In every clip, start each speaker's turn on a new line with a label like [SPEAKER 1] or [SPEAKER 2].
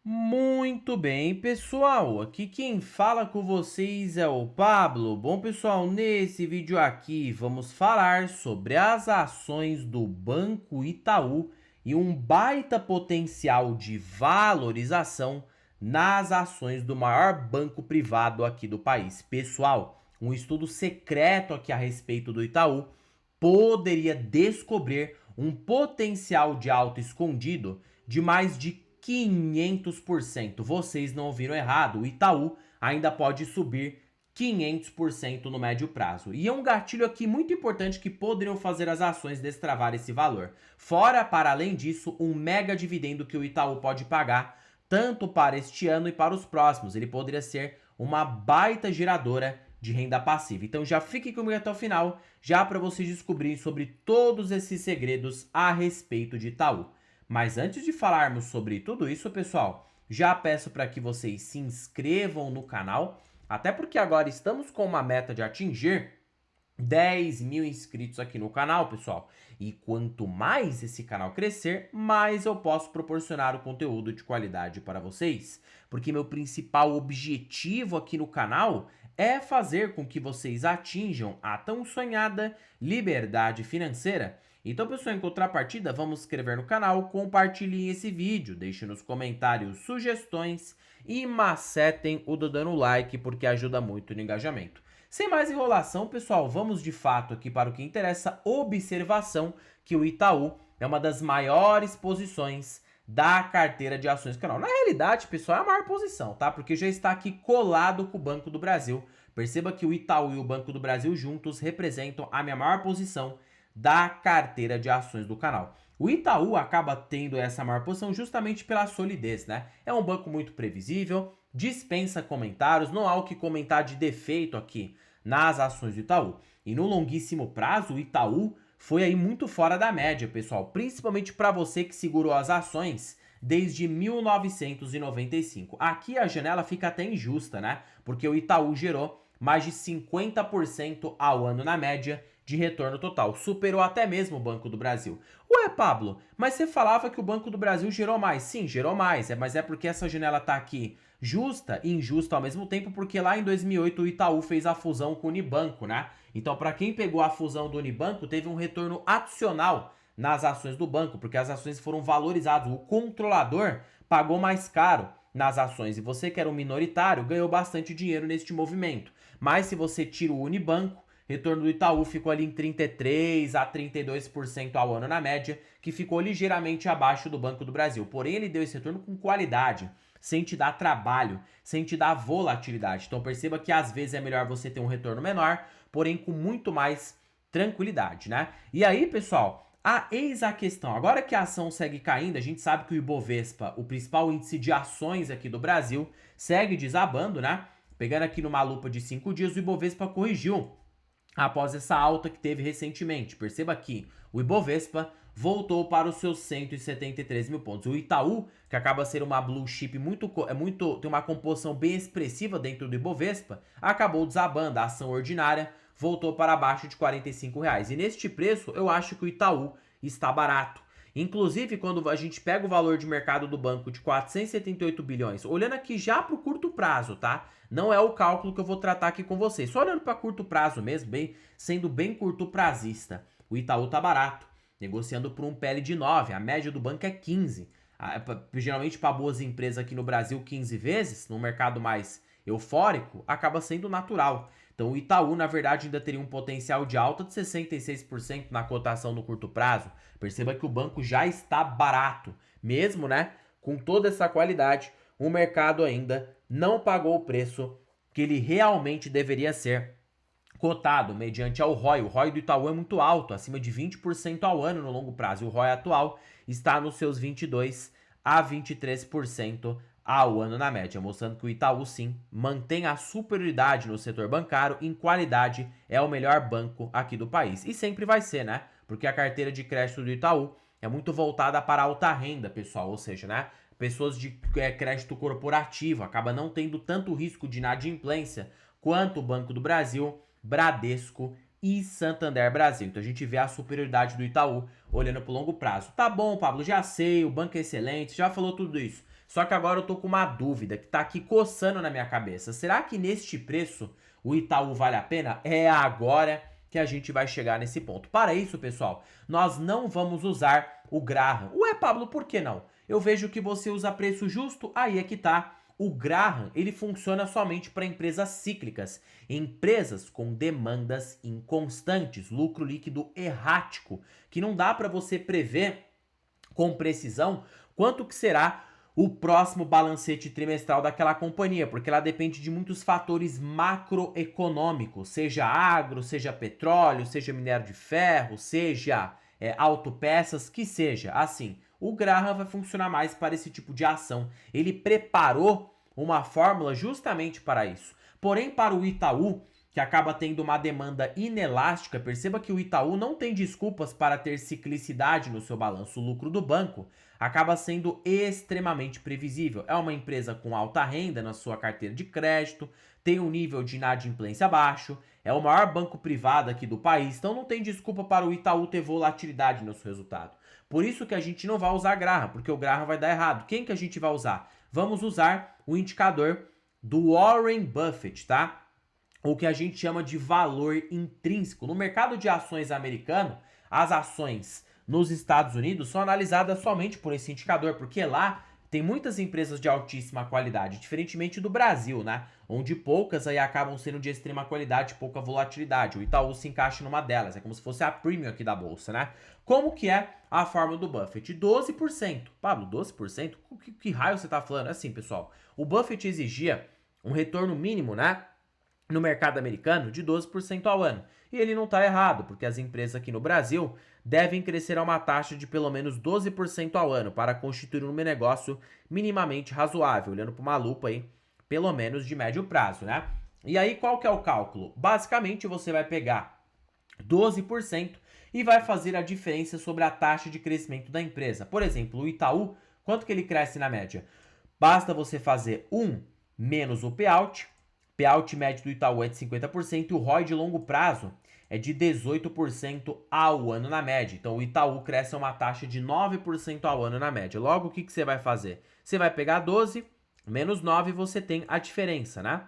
[SPEAKER 1] Muito bem, pessoal. Aqui quem fala com vocês é o Pablo. Bom, pessoal, nesse vídeo aqui vamos falar sobre as ações do Banco Itaú e um baita potencial de valorização nas ações do maior banco privado aqui do país. Pessoal, um estudo secreto aqui a respeito do Itaú poderia descobrir um potencial de alta escondido de mais de 500%. Vocês não ouviram errado, o Itaú ainda pode subir 500% no médio prazo. E é um gatilho aqui muito importante que poderiam fazer as ações destravar esse valor. Fora, para além disso, um mega dividendo que o Itaú pode pagar, tanto para este ano e para os próximos. Ele poderia ser uma baita geradora de renda passiva. Então já fique comigo até o final, já para vocês descobrirem sobre todos esses segredos a respeito de Itaú. Mas antes de falarmos sobre tudo isso, pessoal, já peço para que vocês se inscrevam no canal, até porque agora estamos com uma meta de atingir 10 mil inscritos aqui no canal, pessoal. E quanto mais esse canal crescer, mais eu posso proporcionar o conteúdo de qualidade para vocês. Porque meu principal objetivo aqui no canal é fazer com que vocês atinjam a tão sonhada liberdade financeira. Então, pessoal, em contrapartida, vamos se inscrever no canal, compartilhem esse vídeo, deixem nos comentários sugestões e macetem o dando like, porque ajuda muito no engajamento. Sem mais enrolação, pessoal, vamos de fato aqui para o que interessa, observação que o Itaú é uma das maiores posições da carteira de ações do canal. Na realidade, pessoal, é a maior posição, tá? Porque já está aqui colado com o Banco do Brasil. Perceba que o Itaú e o Banco do Brasil juntos representam a minha maior posição da carteira de ações do canal. O Itaú acaba tendo essa maior posição justamente pela solidez, né? É um banco muito previsível, dispensa comentários, não há o que comentar de defeito aqui nas ações do Itaú. E no longuíssimo prazo, o Itaú foi aí muito fora da média, pessoal, principalmente para você que segurou as ações desde 1995. Aqui a janela fica até injusta, né? Porque o Itaú gerou mais de 50% ao ano na média de retorno total. Superou até mesmo o Banco do Brasil. Ué, Pablo, mas você falava que o Banco do Brasil gerou mais. Sim, gerou mais, mas é porque essa janela tá aqui justa e injusta ao mesmo tempo, porque lá em 2008 o Itaú fez a fusão com o Unibanco, né? Então, para quem pegou a fusão do Unibanco, teve um retorno adicional nas ações do banco, porque as ações foram valorizadas. O controlador pagou mais caro nas ações e você que era um minoritário ganhou bastante dinheiro neste movimento. Mas se você tira o Unibanco, retorno do Itaú ficou ali em 33% a 32% ao ano na média, que ficou ligeiramente abaixo do Banco do Brasil. Porém, ele deu esse retorno com qualidade, sem te dar trabalho, sem te dar volatilidade. Então perceba que às vezes é melhor você ter um retorno menor, porém com muito mais tranquilidade, né? E aí, pessoal, eis a questão. Agora que a ação segue caindo, a gente sabe que o Ibovespa, o principal índice de ações aqui do Brasil, segue desabando, né? Pegando aqui numa lupa de 5 dias, o Ibovespa corrigiu após essa alta que teve recentemente. Perceba que o Ibovespa voltou para os seus 173 mil pontos. O Itaú, que acaba sendo uma blue chip tem uma composição bem expressiva dentro do Ibovespa, acabou desabando. A ação ordinária voltou para abaixo de R$ 45. E neste preço, eu acho que o Itaú está barato. Inclusive, quando a gente pega o valor de mercado do banco de 478 bilhões, olhando aqui já para o curto prazo, tá? Não é o cálculo que eu vou tratar aqui com vocês, só olhando para curto prazo mesmo, sendo bem curto prazista. O Itaú tá barato, negociando por um PL de 9, a média do banco é 15. Geralmente para boas empresas aqui no Brasil, 15 vezes, num mercado mais eufórico, acaba sendo natural. Então o Itaú, na verdade, ainda teria um potencial de alta de 66% na cotação no curto prazo. Perceba que o banco já está barato, mesmo, né, com toda essa qualidade, o mercado ainda não pagou o preço que ele realmente deveria ser cotado mediante ao ROI. O ROI do Itaú é muito alto, acima de 20% ao ano no longo prazo. E o ROI atual está nos seus 22 a 23% ao ano na média, mostrando que o Itaú sim mantém a superioridade no setor bancário, em qualidade é o melhor banco aqui do país. E sempre vai ser, né? Porque a carteira de crédito do Itaú é muito voltada para alta renda, pessoal, ou seja, né? Pessoas de crédito corporativo, acaba não tendo tanto risco de inadimplência quanto o Banco do Brasil, Bradesco e Santander Brasil. Então a gente vê a superioridade do Itaú olhando para o longo prazo. Tá bom, Pablo, já sei, o banco é excelente, já falou tudo isso. Só que agora eu tô com uma dúvida que tá aqui coçando na minha cabeça. Será que neste preço o Itaú vale a pena? É agora que a gente vai chegar nesse ponto. Para isso, pessoal, nós não vamos usar o Graham. Ué, Pablo, por que não? Eu vejo que você usa preço justo, aí é que tá. O Graham, ele funciona somente para empresas cíclicas, empresas com demandas inconstantes, lucro líquido errático, que não dá para você prever com precisão quanto que será o próximo balancete trimestral daquela companhia, porque ela depende de muitos fatores macroeconômicos, seja agro, seja petróleo, seja minério de ferro, seja autopeças, que seja. Assim, o Graham vai funcionar mais para esse tipo de ação. Ele preparou uma fórmula justamente para isso. Porém, para o Itaú, que acaba tendo uma demanda inelástica, perceba que o Itaú não tem desculpas para ter ciclicidade no seu balanço. O lucro do banco acaba sendo extremamente previsível. É uma empresa com alta renda na sua carteira de crédito, tem um nível de inadimplência baixo, é o maior banco privado aqui do país, então não tem desculpa para o Itaú ter volatilidade no seu resultado. Por isso que a gente não vai usar Graham, porque o Graham vai dar errado. Quem que a gente vai usar? Vamos usar o indicador do Warren Buffett, tá? O que a gente chama de valor intrínseco. No mercado de ações americano, as ações nos Estados Unidos são analisadas somente por esse indicador, porque lá tem muitas empresas de altíssima qualidade, diferentemente do Brasil, né? Onde poucas aí acabam sendo de extrema qualidade, pouca volatilidade. O Itaú se encaixa numa delas, é como se fosse a premium aqui da bolsa, né? Como que é a fórmula do Buffett? 12%. Pablo, 12%? Que raio você tá falando? Assim, pessoal, o Buffett exigia um retorno mínimo, né, no mercado americano de 12% ao ano. E ele não está errado, porque as empresas aqui no Brasil devem crescer a uma taxa de pelo menos 12% ao ano para constituir um negócio minimamente razoável, olhando para uma lupa aí, pelo menos de médio prazo, né? E aí, qual que é o cálculo? Basicamente, você vai pegar 12% e vai fazer a diferença sobre a taxa de crescimento da empresa. Por exemplo, o Itaú, quanto que ele cresce na média? Basta você fazer 1 menos o payout. Payout médio do Itaú é de 50% e o ROI de longo prazo é de 18% ao ano na média. Então o Itaú cresce a uma taxa de 9% ao ano na média. Logo, o que você vai fazer? Você vai pegar 12 menos 9 e você tem a diferença, né?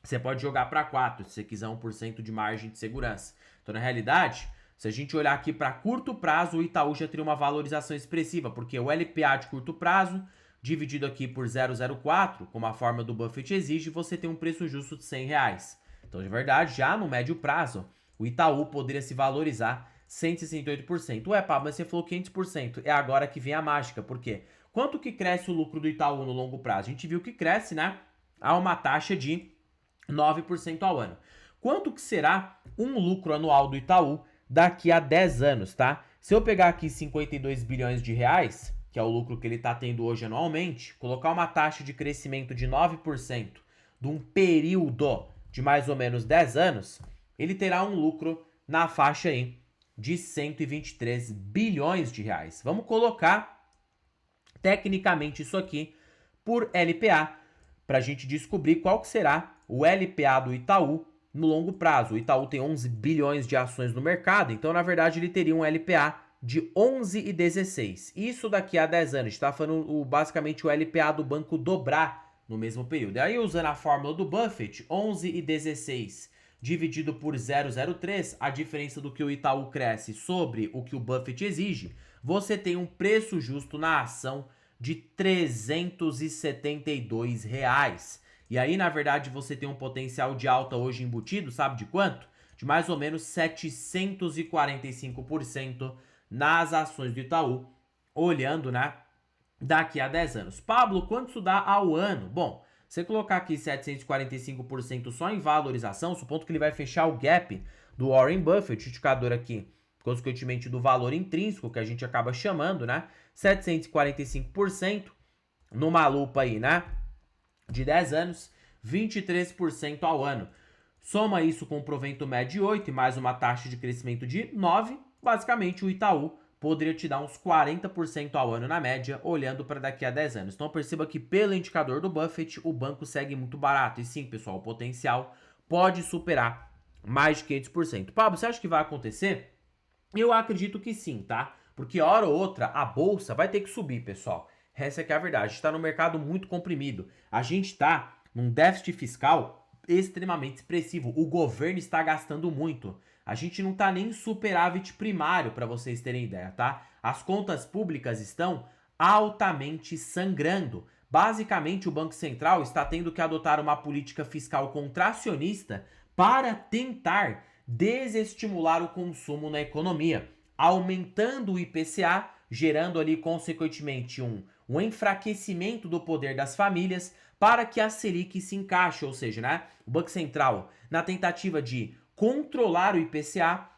[SPEAKER 1] Você pode jogar para 4 se você quiser 1% de margem de segurança. Então, na realidade, se a gente olhar aqui para curto prazo, o Itaú já teria uma valorização expressiva, porque o LPA de curto prazo dividido aqui por 0,04, como a forma do Buffett exige, você tem um preço justo de R$100. Então, de verdade, já no médio prazo, o Itaú poderia se valorizar 168%. Ué, Pablo, mas você falou 500%. É agora que vem a mágica. Por quê? Quanto que cresce o lucro do Itaú no longo prazo? A gente viu que cresce, né, a uma taxa de 9% ao ano. Quanto que será um lucro anual do Itaú daqui a 10 anos, tá? Se eu pegar aqui 52 bilhões de reais, que é o lucro que ele está tendo hoje anualmente, colocar uma taxa de crescimento de 9% de um período de mais ou menos 10 anos, ele terá um lucro na faixa aí de 123 bilhões de reais. Vamos colocar tecnicamente isso aqui por LPA, para a gente descobrir qual que será o LPA do Itaú no longo prazo. O Itaú tem 11 bilhões de ações no mercado, então na verdade ele teria um LPA de 11,16. Isso daqui a 10 anos. A gente está falando basicamente o LPA do banco dobrar no mesmo período. E aí, usando a fórmula do Buffett, 11,16 dividido por 0,03, a diferença do que o Itaú cresce sobre o que o Buffett exige, você tem um preço justo na ação de R$372. E aí, na verdade, você tem um potencial de alta hoje embutido, sabe de quanto? De mais ou menos 745% nas ações do Itaú, olhando, né, daqui a 10 anos. Pablo, quanto isso dá ao ano? Bom, você colocar aqui 745% só em valorização, supondo que ele vai fechar o gap do Warren Buffett, indicador aqui, consequentemente do valor intrínseco, que a gente acaba chamando, né, 745% numa lupa aí, né, de 10 anos, 23% ao ano. Soma isso com um provento médio de 8 e mais uma taxa de crescimento de 9, basicamente o Itaú poderia te dar uns 40% ao ano na média, olhando para daqui a 10 anos. Então perceba que pelo indicador do Buffett, o banco segue muito barato. E sim, pessoal, o potencial pode superar mais de 500%. Pablo, você acha que vai acontecer? Eu acredito que sim, tá? Porque hora ou outra a bolsa vai ter que subir, pessoal. Essa é que é a verdade. A gente está num mercado muito comprimido. A gente está num déficit fiscal extremamente expressivo. O governo está gastando muito. A gente não está nem em superávit primário, para vocês terem ideia, tá? As contas públicas estão altamente sangrando. Basicamente, o Banco Central está tendo que adotar uma política fiscal contracionista para tentar desestimular o consumo na economia, aumentando o IPCA, gerando ali, consequentemente, um enfraquecimento do poder das famílias para que a Selic se encaixe, ou seja, né, o Banco Central, na tentativa de controlar o IPCA,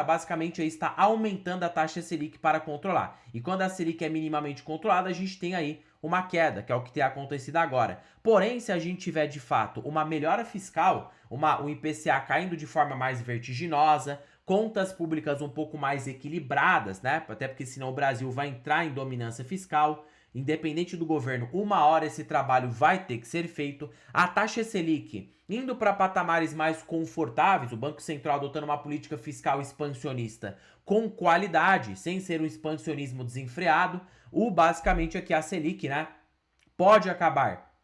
[SPEAKER 1] basicamente aí está aumentando a taxa Selic para controlar. E quando a Selic é minimamente controlada, a gente tem aí uma queda, que é o que tem acontecido agora. Porém, se a gente tiver de fato uma melhora fiscal, um IPCA caindo de forma mais vertiginosa, contas públicas um pouco mais equilibradas, né? Até porque senão o Brasil vai entrar em dominância fiscal. Independente do governo, uma hora esse trabalho vai ter que ser feito. A taxa Selic indo para patamares mais confortáveis, o Banco Central adotando uma política fiscal expansionista com qualidade, sem ser um expansionismo desenfreado, basicamente aqui a Selic, né, pode acabar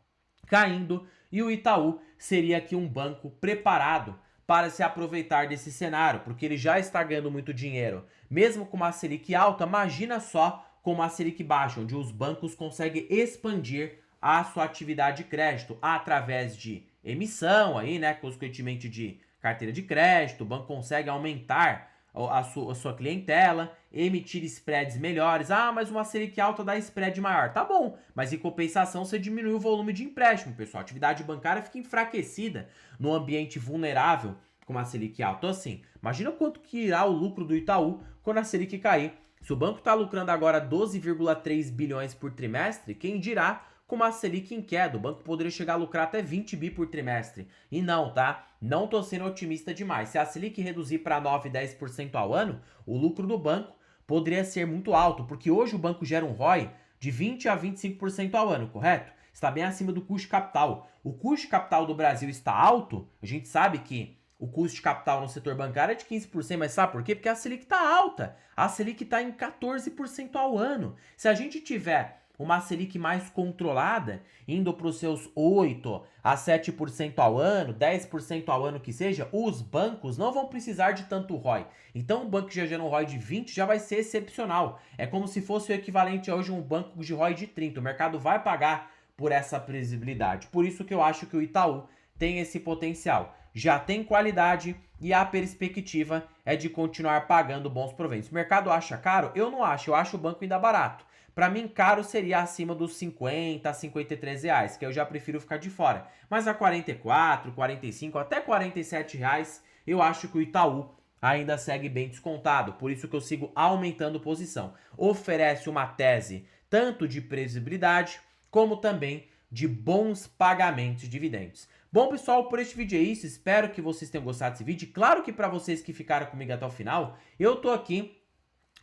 [SPEAKER 1] caindo e o Itaú seria aqui um banco preparado para se aproveitar desse cenário, porque ele já está ganhando muito dinheiro. Mesmo com uma Selic alta, imagina só com uma Selic baixa, onde os bancos conseguem expandir a sua atividade de crédito através de emissão, aí, né, consequentemente de carteira de crédito, o banco consegue aumentar a sua clientela, emitir spreads melhores. Ah, mas uma Selic alta dá spread maior. Tá bom, mas em compensação você diminui o volume de empréstimo, pessoal. A atividade bancária fica enfraquecida no ambiente vulnerável com uma Selic alta. Então assim, imagina quanto que irá o lucro do Itaú quando a Selic cair. Se o banco está lucrando agora 12,3 bilhões por trimestre, quem dirá com uma Selic em queda? O banco poderia chegar a lucrar até 20 bi por trimestre. E não, tá? Não tô sendo otimista demais. Se a Selic reduzir para 9, 10% ao ano, o lucro do banco poderia ser muito alto, porque hoje o banco gera um ROI de 20 a 25% ao ano, correto? Está bem acima do custo de capital. O custo de capital do Brasil está alto, a gente sabe que o custo de capital no setor bancário é de 15%, mas sabe por quê? Porque a Selic está alta. A Selic está em 14% ao ano. Se a gente tiver uma Selic mais controlada, indo para os seus 8% a 7% ao ano, 10% ao ano que seja, os bancos não vão precisar de tanto ROI. Então, um banco que já gera um ROI de 20 já vai ser excepcional. É como se fosse o equivalente a hoje a um banco de ROI de 30. O mercado vai pagar por essa previsibilidade. Por isso que eu acho que o Itaú tem esse potencial. Já tem qualidade e a perspectiva é de continuar pagando bons proventos. O mercado acha caro? Eu não acho, eu acho o banco ainda barato. Para mim, caro seria acima dos 50 a 53 reais, que eu já prefiro ficar de fora. Mas a 44, 45, até 47 reais, eu acho que o Itaú ainda segue bem descontado. Por isso que eu sigo aumentando posição. Oferece uma tese tanto de previsibilidade, como também de bons pagamentos de dividendos. Bom, pessoal, por este vídeo é isso. Espero que vocês tenham gostado desse vídeo. Claro que para vocês que ficaram comigo até o final, eu tô aqui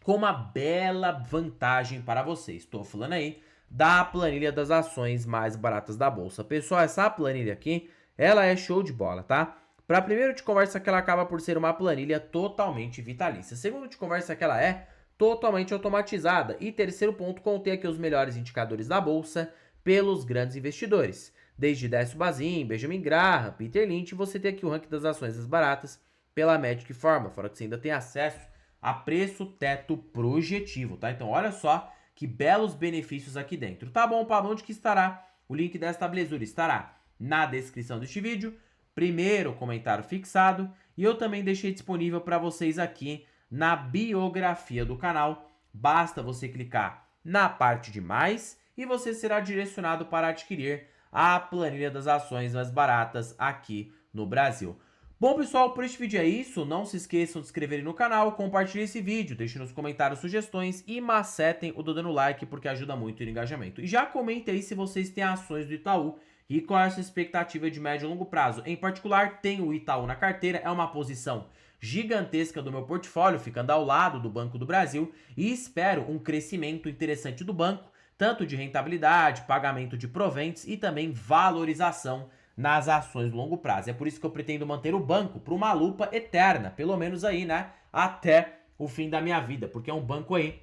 [SPEAKER 1] com uma bela vantagem para vocês. Estou falando aí da planilha das ações mais baratas da bolsa. Pessoal, essa planilha aqui, ela é show de bola, tá? Para primeiro de conversa que ela acaba por ser uma planilha totalmente vitalícia. Segundo de conversa que ela é totalmente automatizada. E terceiro ponto, contém aqui os melhores indicadores da bolsa pelos grandes investidores. Desde Décio Bazin, Benjamin Graham, Peter Lynch, você tem aqui o ranking das ações das baratas pela Magic Forma, fora que você ainda tem acesso a preço teto projetivo, tá? Então olha só que belos benefícios aqui dentro. Tá bom, Pablo, onde que estará? O link desta belezura estará na descrição deste vídeo, primeiro comentário fixado, e eu também deixei disponível para vocês aqui na biografia do canal. Basta você clicar na parte de mais e você será direcionado para adquirir a planilha das ações mais baratas aqui no Brasil. Bom, pessoal, por este vídeo é isso. Não se esqueçam de se inscreverem no canal, compartilhem esse vídeo, deixem nos comentários sugestões e macetem o dedo no like porque ajuda muito no engajamento. E já comentem aí se vocês têm ações do Itaú e qual é a sua expectativa de médio e longo prazo. Em particular, tenho o Itaú na carteira, é uma posição gigantesca do meu portfólio, ficando ao lado do Banco do Brasil, e espero um crescimento interessante do banco, tanto de rentabilidade, pagamento de proventos e também valorização nas ações de longo prazo. É por isso que eu pretendo manter o banco para uma lupa eterna, pelo menos aí, né, até o fim da minha vida, porque é um banco aí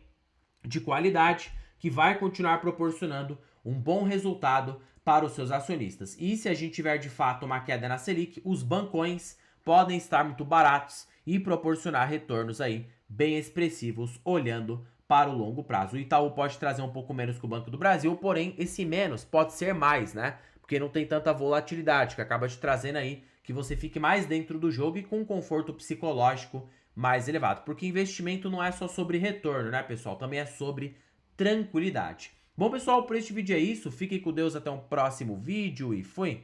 [SPEAKER 1] de qualidade, que vai continuar proporcionando um bom resultado para os seus acionistas. E se a gente tiver de fato uma queda na Selic, os bancões podem estar muito baratos e proporcionar retornos aí bem expressivos olhando para o longo prazo. O Itaú pode trazer um pouco menos que o Banco do Brasil, porém esse menos pode ser mais, né? Porque não tem tanta volatilidade, que acaba te trazendo aí que você fique mais dentro do jogo e com um conforto psicológico mais elevado. Porque investimento não é só sobre retorno, né, pessoal? Também é sobre tranquilidade. Bom, pessoal, por este vídeo é isso. Fiquem com Deus até um próximo vídeo e fui!